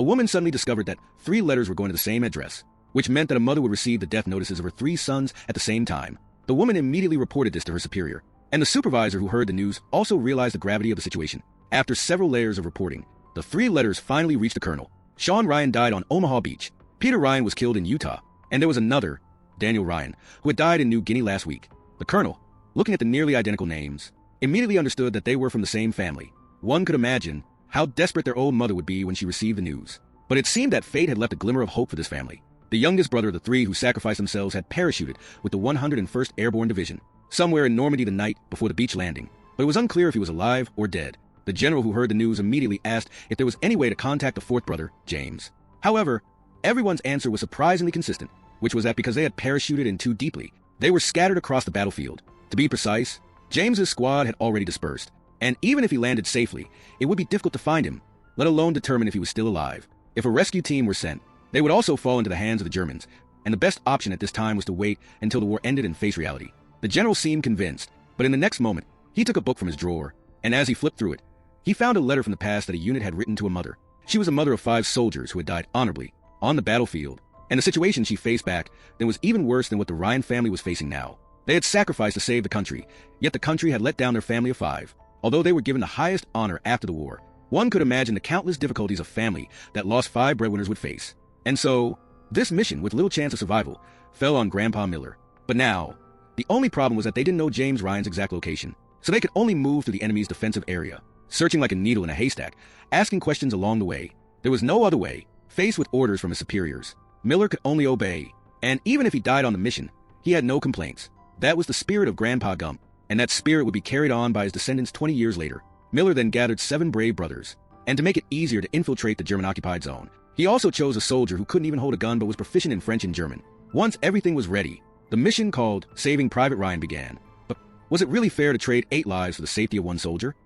A woman suddenly discovered that 3 letters were going to the same address, which meant that a mother would receive the death notices of her 3 sons at the same time. The woman immediately reported this to her superior, and the supervisor who heard the news also realized the gravity of the situation. After several layers of reporting, the 3 letters finally reached the colonel. Sean Ryan died on Omaha Beach. Peter Ryan was killed in Utah, and there was another, Daniel Ryan, who had died in New Guinea last week. The colonel, looking at the nearly identical names, immediately understood that they were from the same family. One could imagine how desperate their old mother would be when she received the news. But it seemed that fate had left a glimmer of hope for this family. The youngest brother of the 3 who sacrificed themselves had parachuted with the 101st Airborne Division, somewhere in Normandy the night before the beach landing, but it was unclear if he was alive or dead. The general who heard the news immediately asked if there was any way to contact the 4th brother, James. However, everyone's answer was surprisingly consistent, which was that because they had parachuted in too deeply, they were scattered across the battlefield. To be precise, James's squad had already dispersed, and even if he landed safely, it would be difficult to find him, let alone determine if he was still alive. If a rescue team were sent, they would also fall into the hands of the Germans, and the best option at this time was to wait until the war ended and face reality. The general seemed convinced, but in the next moment, he took a book from his drawer, and as he flipped through it, he found a letter from the past that a unit had written to a mother. She was a mother of 5 soldiers who had died honorably on the battlefield, and the situation she faced back then was even worse than what the Ryan family was facing now. They had sacrificed to save the country, yet the country had let down their family of 5. Although they were given the highest honor after the war, one could imagine the countless difficulties a family that lost 5 breadwinners would face. And so, this mission, with little chance of survival, fell on Grandpa Miller. But now, the only problem was that they didn't know James Ryan's exact location, so they could only move through the enemy's defensive area, searching like a needle in a haystack, asking questions along the way. There was no other way. Faced with orders from his superiors, Miller could only obey, and even if he died on the mission, he had no complaints. That was the spirit of Grandpa Gump, and that spirit would be carried on by his descendants 20 years later. Miller then gathered 7 brave brothers, and to make it easier to infiltrate the German-occupied zone, he also chose a soldier who couldn't even hold a gun but was proficient in French and German. Once everything was ready, the mission called Saving Private Ryan began. But was it really fair to trade 8 lives for the safety of 1 soldier?